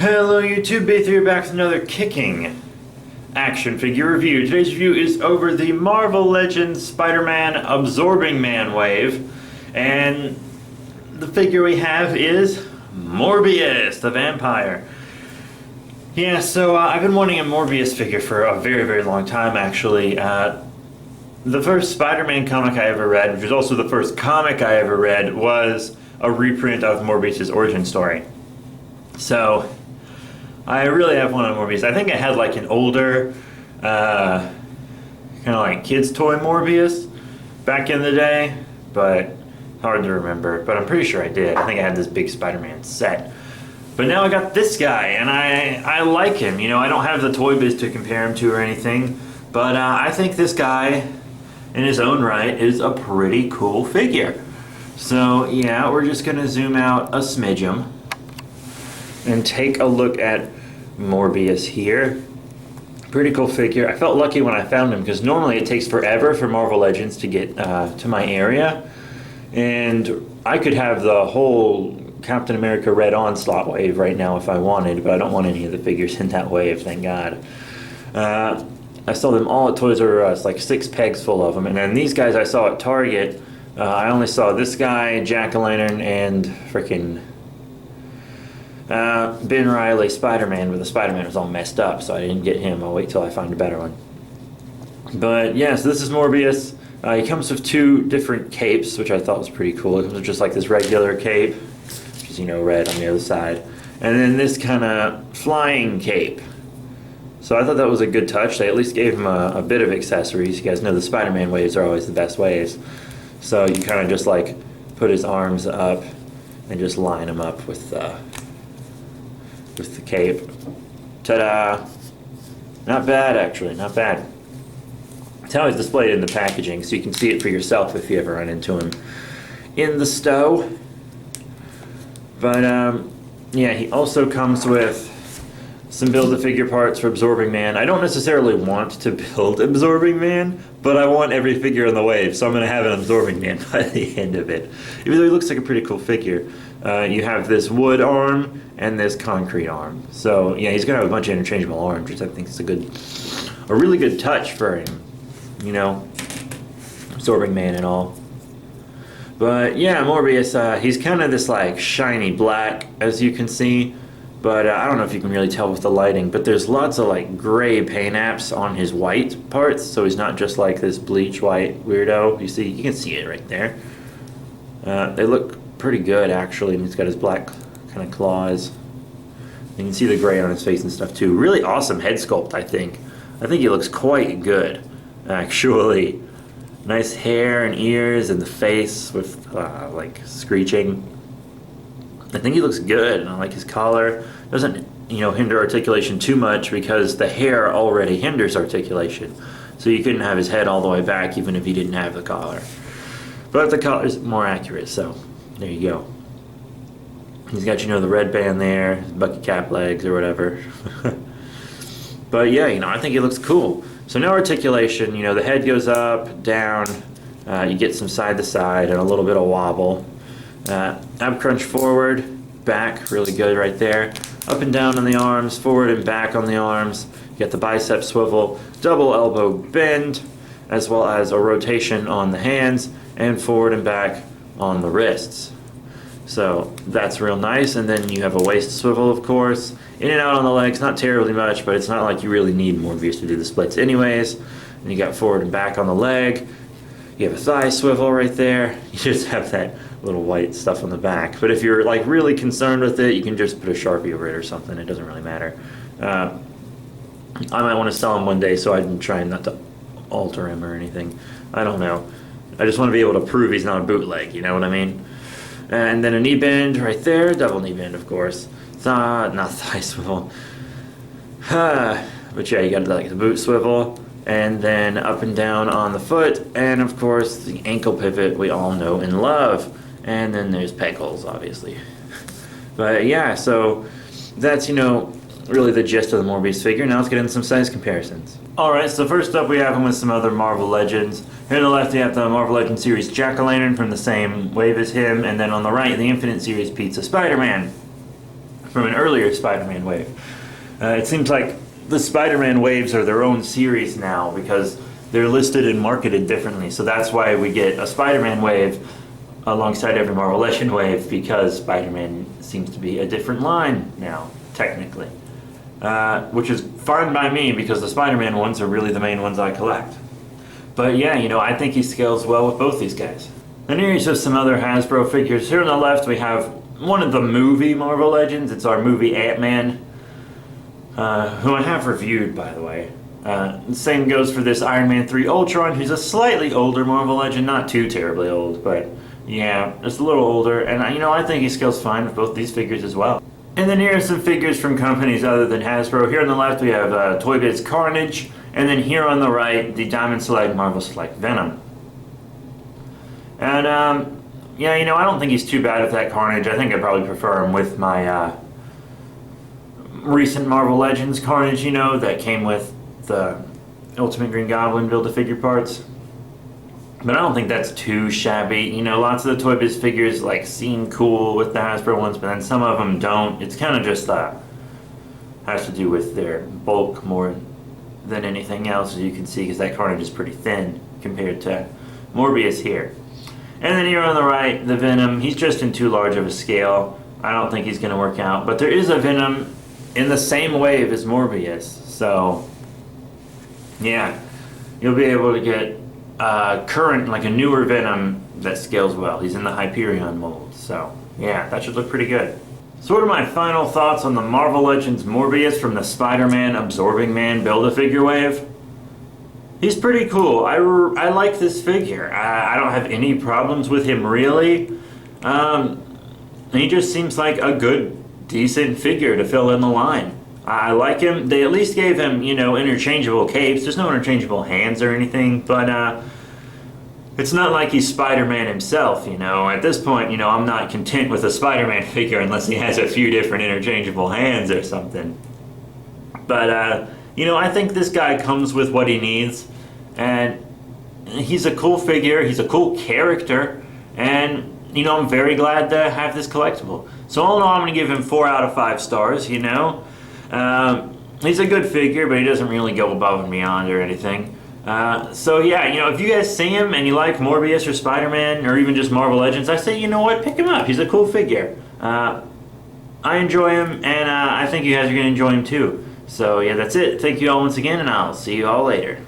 Hello YouTube, BaF here back with another kicking action figure review. Today's review is over the Marvel Legends Spider-Man Absorbing Man wave. And the figure we have is Morbius, the vampire. Yeah, so I've been wanting a Morbius figure for a very, very long time actually. The first Spider-Man comic I ever read, which was also the first comic I ever read, was a reprint of Morbius' origin story. So I really have one on Morbius. I think I had like an older, kind of like kids' toy Morbius back in the day, but hard to remember. But I'm pretty sure I did. I think I had this big Spider-Man set. But now I got this guy, and I like him. You know, I don't have the Toy Biz to compare him to or anything, but I think this guy, in his own right, is a pretty cool figure. So yeah, we're just gonna zoom out a smidgen and take a look at Morbius here. Pretty cool figure. I felt lucky when I found him because normally it takes forever for Marvel Legends to get to my area, and I could have the whole Captain America Red Onslaught wave right now if I wanted, but I don't want any of the figures in that wave, thank God. I saw them all at Toys R Us, like 6 pegs full of them, and then these guys I saw at Target. I only saw this guy, Jack-o'-lantern, and frickin' Ben Reilly Spider-Man, but the Spider-Man was all messed up, so I didn't get him. I'll wait till I find a better one. But yeah, so this is Morbius. He comes with 2 different capes, which I thought was pretty cool. It comes with just like this regular cape, which is, you know, red on the other side, and then this kind of flying cape. So I thought that was a good touch. They at least gave him a bit of accessories. You guys know the Spider-Man waves are always the best waves. So you kind of just like put his arms up and just line him up with the cape. Ta-da! Not bad, actually, not bad. It's how he's displayed in the packaging, so you can see it for yourself if you ever run into him in the store. But yeah, he also comes with some Build-A-Figure parts for Absorbing Man. I don't necessarily want to build Absorbing Man, but I want every figure in the wave, so I'm going to have an Absorbing Man by the end of it. Even though he looks like a pretty cool figure. You have this wood arm and this concrete arm. So yeah, he's going to have a bunch of interchangeable arms, which I think is a really good touch for him. You know, Absorbing Man and all. But yeah, Morbius, he's kind of this like shiny black, as you can see. But I don't know if you can really tell with the lighting, but there's lots of like gray paint apps on his white parts, so he's not just like this bleach white weirdo. You can see it right there. They look pretty good actually, and he's got his black kind of claws. You can see the gray on his face and stuff too. Really awesome head sculpt, I think. I think he looks quite good, actually. Nice hair and ears and the face with like screeching. I think he looks good, and I like his collar. Doesn't, you know, hinder articulation too much because the hair already hinders articulation. So you couldn't have his head all the way back even if he didn't have the collar. But the collar's more accurate, so there you go. He's got, you know, the red band there, his bucket cap legs or whatever. But yeah, you know, I think he looks cool. So no articulation, you know, the head goes up, down, you get some side to side and a little bit of wobble. Ab crunch forward, back, really good right there. Up and down on the arms, forward and back on the arms. You get the bicep swivel, double elbow bend, as well as a rotation on the hands, and forward and back on the wrists. So that's real nice. And then you have a waist swivel, of course. In and out on the legs, not terribly much, but it's not like you really need Morbius to do the splits anyways. And you got forward and back on the leg. You have a thigh swivel right there. You just have that little white stuff on the back. But if you're like really concerned with it, you can just put a Sharpie over it or something. It doesn't really matter. I might want to sell him one day, so I'm trying not to alter him or anything. I don't know. I just want to be able to prove he's not a bootleg, you know what I mean? And then a knee bend right there, double knee bend, of course. Not thigh swivel. But yeah, you got like the boot swivel, and then up and down on the foot, and of course the ankle pivot we all know and love. And then there's peg holes, obviously. But yeah, so that's, you know, really the gist of the Morbius figure. Now let's get into some size comparisons. Alright, so first up we have him with some other Marvel Legends. Here on the left, you have the Marvel Legends series Jack-o'-lantern from the same wave as him, and then on the right, the Infinite series Pizza Spider-Man. from an earlier Spider-Man wave. It seems like the Spider-Man waves are their own series now because they're listed and marketed differently. So that's why we get a Spider-Man wave alongside every Marvel Legend wave, because Spider-Man seems to be a different line now, technically. Which is fine by me because the Spider-Man ones are really the main ones I collect. But yeah, you know, I think he scales well with both these guys. And here's just some other Hasbro figures. Here on the left we have one of the movie Marvel Legends. It's our movie Ant-Man, who I have reviewed, by the way. The same goes for this Iron Man 3 Ultron, who's a slightly older Marvel Legend, not too terribly old, but yeah, just a little older. And you know, I think he scales fine with both these figures as well. And then here are some figures from companies other than Hasbro. Here on the left we have Toy Biz Carnage, and then here on the right, the Diamond Select Marvel Select Venom. And yeah, you know, I don't think he's too bad with that Carnage. I think I'd probably prefer him with my recent Marvel Legends Carnage, you know, that came with the Ultimate Green Goblin Build-A-Figure parts. But I don't think that's too shabby. You know, lots of the Toy Biz figures like seem cool with the Hasbro ones, but then some of them don't. It's kind of just has to do with their bulk more than anything else, as you can see, because that Carnage is pretty thin compared to Morbius here. And then here on the right, the Venom, he's just in too large of a scale. I don't think he's going to work out. But there is a Venom in the same wave as Morbius. So, yeah, you'll be able to get current, like a newer Venom that scales well. He's in the Hyperion mold. So, yeah, that should look pretty good. So what are my final thoughts on the Marvel Legends Morbius from the Spider-Man Absorbing Man Build-A-Figure wave? He's pretty cool. I like this figure. I don't have any problems with him, really. He just seems like a good, decent figure to fill in the line. I like him. They at least gave him, you know, interchangeable capes. There's no interchangeable hands or anything, but it's not like he's Spider-Man himself, you know. At this point, you know, I'm not content with a Spider-Man figure unless he has a few different interchangeable hands or something. But, you know, I think this guy comes with what he needs, and he's a cool figure, he's a cool character, and, you know, I'm very glad to have this collectible. So all in all, I'm going to give him 4 out of 5 stars, you know. He's a good figure, but he doesn't really go above and beyond or anything. So yeah, you know, if you guys see him and you like Morbius or Spider-Man or even just Marvel Legends, I say, you know what, pick him up. He's a cool figure. I enjoy him, and I think you guys are going to enjoy him too. So yeah, that's it. Thank you all once again, and I'll see you all later.